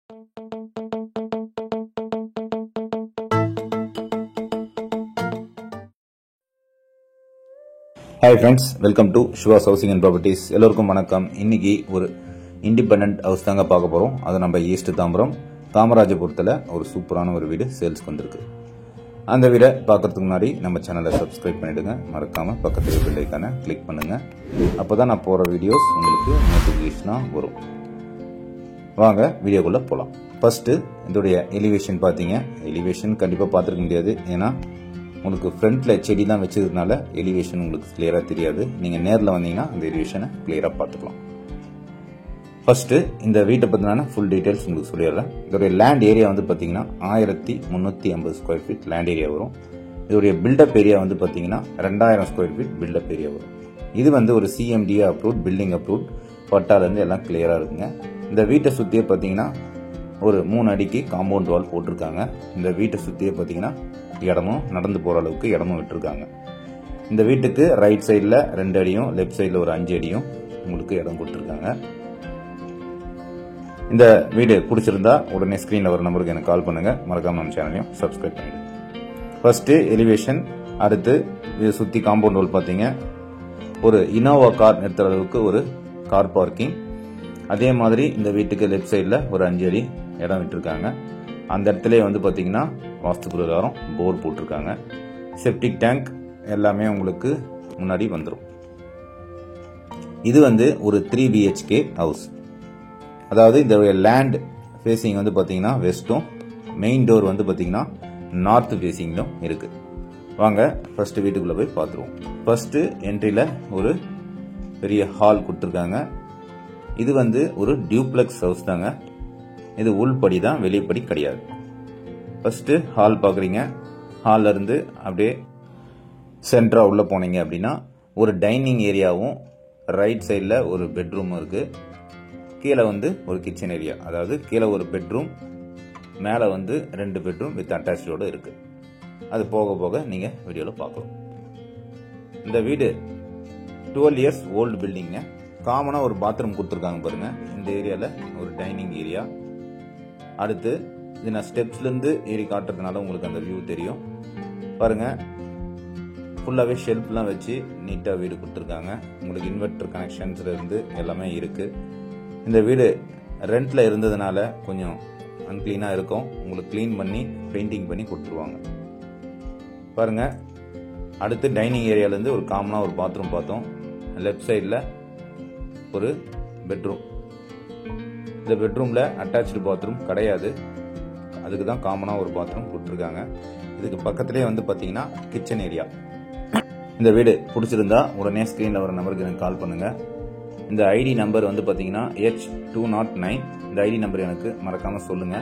Hi friends, welcome to Shiva's Housing and Properties. எல்லோருக்கும் வணக்கம். இன்னைக்கு ஒரு இண்டிபெண்டன்ட் ஹவுஸ் தாங்க பார்க்க போறோம். அது நம்ம ஈஸ்ட் தாம்பரம் காமராஜபுரத்தில் ஒரு சூப்பரான ஒரு வீடு சேல்ஸ்க்கு வந்திருக்கு. அந்த வீடை பார்க்கறதுக்கு முன்னாடி நம்ம சேனலை சப்ஸ்கிரைப் பண்ணிடுங்க. மறக்காம பக்கத்துல பெல் ஐகானை கிளிக் பண்ணுங்க. அப்பதான் நான் போற வீடியோஸ் உங்களுக்கு நோட்டிபிகேஷனா வரும். வாங்க வீடியோக்குள்ள போலாம். ஃபர்ஸ்ட் இதோடைய எலிவேஷன் பாத்தீங்க. எலிவேஷன் கண்டிப்பா பார்த்துருக்க முடியாது, ஏன்னா உங்களுக்கு ஃப்ரண்ட்ல செடி தான் வச்சதுனால எலிவேஷன் உங்களுக்கு கிளியரா தெரியாது. நீங்க நேரில் வந்தீங்கன்னா அந்த எலிவேஷனை கிளியரா பார்த்துக்கலாம். ஃபர்ஸ்ட் இந்த வீட்டை பத்தின ஃபுல் டீடைல்ஸ் உங்களுக்கு சொல்லிடுறேன். இதோடைய லேண்ட் ஏரியா வந்து பாத்தீங்கன்னா 1350 ஸ்கொயர் ஃபீட் லேண்ட் ஏரியா வரும். இதோடைய பில்டப் ஏரியா வந்து பாத்தீங்கன்னா 2000 ஸ்கொயர் ஃபீட் பில்டப் ஏரியா வரும். இது வந்து ஒரு சிஎம்டிஏ அப்ரூவ்ட், பில்டிங் அப்ரூவ்ட், பட்டால இருந்து எல்லாம் கிளியரா இருக்குங்க. இந்த வீட்டை சுத்தியே பாத்தீங்கன்னா ஒரு 3 அடிக்கு காம்பவுண்ட் வால் போட்டிருக்காங்க. இந்த வீட்டை சுத்தியே பாத்தீங்கன்னா இடமும் நடந்து போற அளவுக்கு இடமும் விட்டுருக்காங்க. இந்த வீட்டுக்கு ரைட் சைடில் 2 அடியும், லெப்ட் சைடில் ஒரு 5 அடியும் உங்களுக்கு இடம் கொடுத்துருக்காங்க. இந்த வீடு பிடிச்சிருந்தா உடனே ஸ்கிரீன்ல வர நம்பருக்கு எனக்கு கால் பண்ணுங்க. மறக்காம நம்ம சேனலையும் சப்ஸ்கிரைப் பண்ணிடுங்க. ஃபர்ஸ்ட் எலிவேஷன், அடுத்து இது சுத்தி காம்பவுண்ட் வால் பாத்தீங்க. ஒரு இனோவா கார் நிறுத்துற அளவுக்கு ஒரு கார் பார்க்கிங். அதே மாதிரி இந்த வீட்டுக்கு லெப்ட் சைடில் ஒரு 5 அடி இடம் விட்டுருக்காங்க. அந்த இடத்துல வந்து பாத்தீங்கன்னா வாஸ்து பிரகாரம் போர் போட்டிருக்காங்க. செப்டிக் டேங்க் எல்லாமே உங்களுக்கு முன்னாடி வந்துடும். இது வந்து ஒரு 3 BHK ஹவுஸ். அதாவது இந்த லேண்ட் ஃபேசிங் வந்து பாத்தீங்கன்னா வெஸ்டும், மெயின் டோர் வந்து பாத்தீங்கன்னா நார்த் ஃபேசிங்லும் இருக்கு. வாங்க ஃபர்ஸ்ட் வீட்டுக்குள்ள போய் பார்த்துருவோம். ஃபர்ஸ்ட் என்ட்ரியில ஒரு பெரிய ஹால் கொடுத்துருக்காங்க. இது வந்து ஒரு டியூப்ளெக்ஸ் ஹவுஸ் தாங்க. இது உள்படி தான், வெளிப்படி கிடையாது. ஃபர்ஸ்ட் ஹால் பாக்குறீங்க. ஹால்ல இருந்து அப்படியே சென்டரா உள்ள போனீங்க அப்படின்னா ஒரு டைனிங் ஏரியாவும், ரைட் சைடில் ஒரு பெட்ரூமும் இருக்கு. கீழே வந்து ஒரு கிச்சன் ஏரியா, அதாவது கீழே ஒரு பெட்ரூம், மேலே வந்து 2 பெட்ரூம் வித் அட்டாச்சோட இருக்கு. அது போக போக நீங்க வீடியோல பார்க்கலாம். இந்த வீடு 12 இயர்ஸ் ஓல்டு பில்டிங்க. காமனா ஒரு பாத்ரூம் கொடுத்துருக்காங்க பாருங்க. இந்த ஏரியால ஒரு டைனிங் ஏரியா. அடுத்து இது நான் ஸ்டெப்ஸ்ல இருந்து ஏறி காட்டுறதுனால உங்களுக்கு அந்த வியூ தெரியும். பாருங்க, ஃபுல்லாவே ஷெல்ஃப்லாம் வச்சு நீட்டா வீடு கொடுத்துருக்காங்க. உங்களுக்கு இன்வெர்டர் கனெக்ஷன்ஸ்ல இருந்து எல்லாமே இருக்கு. இந்த வீடு ரெண்ட்ல இருந்ததுனால கொஞ்சம் அன்கிளீனா இருக்கும். உங்களுக்கு கிளீன் பண்ணி பெயிண்டிங் பண்ணி கொடுத்துருவாங்க. பாருங்க, அடுத்து டைனிங் ஏரியால இருந்து ஒரு காமனா ஒரு பாத்ரூம் பார்த்தோம். லெஃப்ட் சைடில் ஒரு பெட்ரூம். இந்த பெட்ரூம்ல அட்டாச்சு பாத்ரூம் கிடையாது, அதுக்கு தான் காமனா ஒரு பாத்ரூம் கொடுத்துருக்காங்க. இதுக்கு பக்கத்திலே வந்து பாத்தீங்கன்னா கிச்சன் ஏரியா. இந்த வீடு பிடிச்சிருந்தா உடனே ஸ்கிரீன்ல வர நம்பருக்கு எனக்கு கால் பண்ணுங்க. இந்த ஐடி நம்பர் வந்து பாத்தீங்கன்னா H209. இந்த ஐடி நம்பர் எனக்கு மறக்காம சொல்லுங்க.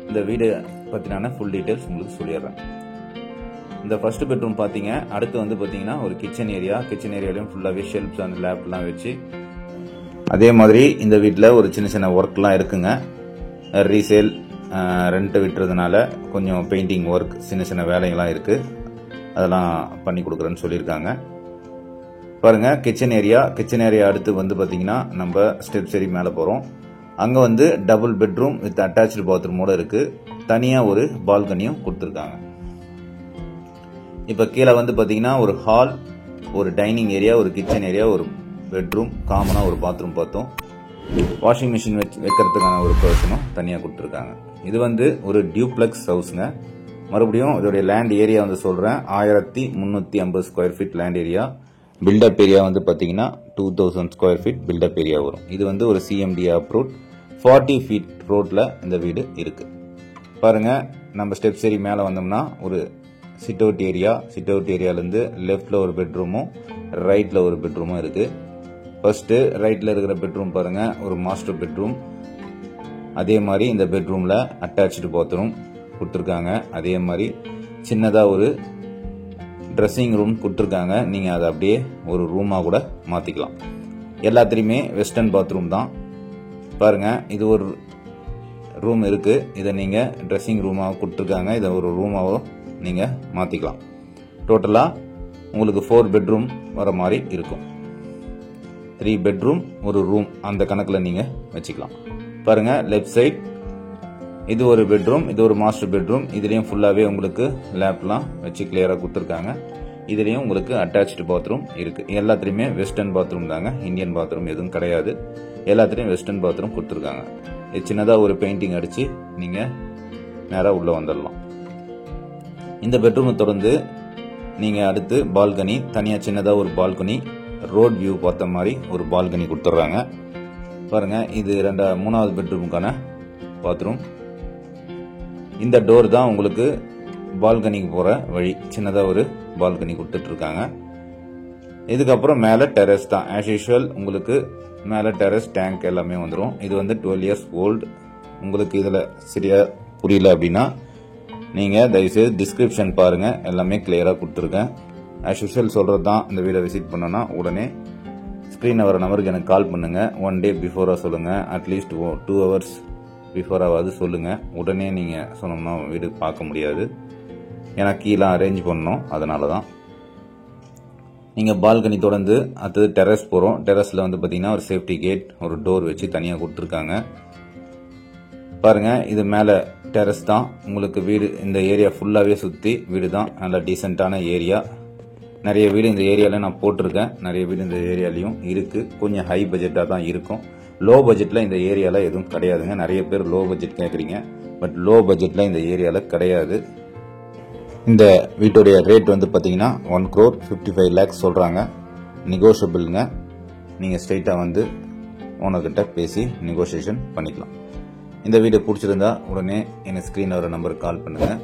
இந்த வீடு பத்தின ஃபுல் டீடைல்ஸ் உங்களுக்கு சொல்லிடுறேன். இந்த ஃபர்ஸ்ட் பெட்ரூம் பாத்தீங்க. அடுத்து வந்து பாத்தீங்கன்னா ஒரு கிச்சன் ஏரியா. கிச்சன் ஏரியாலையும் ஃபுல்லாவே ஷெல்ஃப்ஸ் அண்ட் லேப்லாம் வச்சு, அதே மாதிரி இந்த வீட்டில் ஒரு சின்ன சின்ன ஒர்க்லாம் இருக்குங்க. ரீசேல் ரெண்ட் விட்டுறதுனால கொஞ்சம் பெயிண்டிங் ஒர்க், சின்ன சின்ன வேலைகள்லாம் இருக்கு. அதெல்லாம் பண்ணி கொடுக்குறேன்னு சொல்லியிருக்காங்க. பாருங்க, கிச்சன் ஏரியா. கிச்சன் ஏரியா அடுத்து வந்து பாத்தீங்கன்னா நம்ம ஸ்டெப்ஸ் ஏறி மேலே போறோம். அங்க வந்து டபுள் பெட்ரூம் வித் அட்டாச்சு பாத்ரூமோட இருக்கு. தனியா ஒரு பால்கனியும் கொடுத்துருக்காங்க. இப்ப கீழே வந்து பாத்தீங்கன்னா ஒரு ஹால், ஒரு டைனிங் ஏரியா, ஒரு கிச்சன் ஏரியா, ஒரு பெட்ரூம், காமனா ஒரு பாத்ரூம் பார்த்தோம். வாஷிங் மிஷின் வைக்கிறதுக்கான ஒரு பர்சனும் தனியா கொடுத்துருக்காங்க. இது வந்து ஒரு டியூப்ளெக்ஸ் ஹவுஸ்ங்க. மறுபடியும் இதோடைய லேண்ட் ஏரியா வந்து சொல்றேன். 1350 square feet land area. Built-up area வந்து பாத்தீங்கன்னா 2000 ஸ்கொயர் ஃபீட் பில்டப் ஏரியா வரும். இது வந்து ஒரு சிஎம்டி அப்ரூவ்ட் 40 ஃபீட் ரோட்ல இந்த வீடு இருக்கு. பாருங்க, நம்ம ஸ்டெப்ஸ் ஏறி மேல வந்தோம்னா ஒரு sit out area. Sit out ஏரியால இருந்து லெஃப்ட்ல ஒரு பெட்ரூமும், ரைட்ல ஒரு பெட்ரூமும் இருக்கு. ஃபர்ஸ்ட் ரைட்ல இருக்கிற பெட்ரூம் பாருங்க, ஒரு மாஸ்டர் பெட்ரூம். அதே மாதிரி இந்த பெட்ரூம்ல அட்டாச்சு பாத்ரூம் கொடுத்துருக்காங்க. அதே மாதிரி சின்னதா ஒரு ட்ரெஸ்ஸிங் ரூம் கொடுத்துருக்காங்க. நீங்க அதை அப்படியே ஒரு ரூமா கூட மாத்திக்கலாம். எல்லாத்திலையுமே வெஸ்டர்ன் பாத்ரூம் தான். பாருங்க, இது ஒரு ரூம் இருக்கு. இதை நீங்க ட்ரெஸ்ஸிங் ரூமா கொடுத்துருக்காங்க. இதை ஒரு ரூமாவோ நீங்க மாத்திக்கலாம். டோட்டலா உங்களுக்கு 4 பெட்ரூம் வர மாதிரி இருக்கும். 3 பெட்ரூம், ஒரு ரூம், அந்த கணக்குல நீங்க வச்சுக்கலாம். பாருங்க லெஃப்ட் சைட் இது ஒரு பெட்ரூம், இது ஒரு மாஸ்டர் பெட்ரூம். இதுலயும் ஃபுல்லாவே உங்களுக்கு லேப்லாம் வச்சு கிளியரா கொடுத்துருக்காங்க. இதுலயும் உங்களுக்கு அட்டாச்டு பாத்ரூம் இருக்கு. எல்லாத்துலயுமே வெஸ்டர்ன் பாத்ரூம் தாங்க, இந்தியன் பாத்ரூம் எதுவும் கிடையாது. எல்லாத்துலயும் வெஸ்டர்ன் பாத்ரூம் கொடுத்துருக்காங்க. இது சின்னதா ஒரு பெயிண்டிங் அடிச்சு நீங்க நேரா உள்ள வந்துடலாம். இந்த பெட்ரூமை தொடர்ந்து நீங்க அடுத்து பால்கனி, தனியா சின்னதா ஒரு பால்கனி, ரோட் வியூ பார்த்த மாதிரி ஒரு பால்கனி கொடுத்துட்றாங்க. பாருங்க இது மூணாவது பெட்ரூமுக்கான பாத்ரூம். இந்த டோர் தான் உங்களுக்கு பால்கனிக்கு போற வழி. சின்னதா ஒரு பால்கனி கொடுத்துட்டு இருக்காங்க. இதுக்கப்புறம் மேல டெரஸ் தான் ஆஸ் யூஷுவல். உங்களுக்கு மேல டெரஸ் டேங்க் எல்லாமே வந்துடும். இது 12 years ஓல்டு. உங்களுக்கு இதுல சரியா புரியல அப்படின்னா நீங்க தயவுசெய்து டிஸ்கிரிப்ஷன் பாருங்க, எல்லாமே கிளியரா கொடுத்துருக்கேன். ஆஸ் யூஷுவல் சொல்றது தான். இந்த வீடியோ விசிட் பண்ணோன்னா உடனே ஸ்கிரீன்ல வர நம்பருக்கு எனக்கு கால் பண்ணுங்க. 1 day பிஃபோரா சொல்லுங்க, அட்லீஸ்ட் 2 hours பிஃபோராவது சொல்லுங்க. உடனே நீங்க சொன்னோம்னா வீடு பார்க்க முடியாது, ஏன்னா கீழே அரேஞ்ச் பண்ணணும். அதனால தான். நீங்கள் பால்கனி தொடர்ந்து அடுத்தது டெரஸ் போகிறோம். டெரஸில் பார்த்தீங்கன்னா ஒரு சேஃப்டி கேட், ஒரு டோர் வச்சு தனியாக கொடுத்துருக்காங்க. பாருங்கள் இது மேலே டெரஸ் தான். உங்களுக்கு வீடு இந்த ஏரியா ஃபுல்லாகவே சுற்றி வீடு தான். நல்ல டீசெண்டான ஏரியா. நிறைய வீடு இந்த ஏரியாவில் நான் போட்டிருக்கேன். நிறைய வீடு இந்த ஏரியாலையும் இருக்குது. கொஞ்சம் ஹை பட்ஜெட்டாக தான் இருக்கும். லோ பட்ஜெட்டில் இந்த ஏரியாவில் எதுவும் கிடையாதுங்க. நிறைய பேர் லோ பட்ஜெட் கேட்குறீங்க, பட் லோ பட்ஜெட்டில் இந்த ஏரியாவில் கிடையாது. இந்த வீட்டுடைய ரேட் பார்த்தீங்கன்னா 1,55 lakhs சொல்கிறாங்க. நெகோஷியபிள்ங்க. நீங்கள் ஸ்ட்ரெயிட்டாக ஓனர்கிட்ட பேசி நெகோஷியேஷன் பண்ணிக்கலாம். இந்த வீடை பிடிச்சிருந்தா உடனே எனக்கு ஸ்க்ரீனில் வர நம்பருக்கு கால் பண்ணுங்கள்.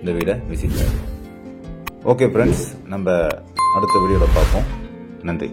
இந்த வீடை விசிட் பண்ணுங்கள். ஓகே ஃப்ரெண்ட்ஸ், நம்ம அடுத்த வீடியோவில் பார்ப்போம். நன்றி.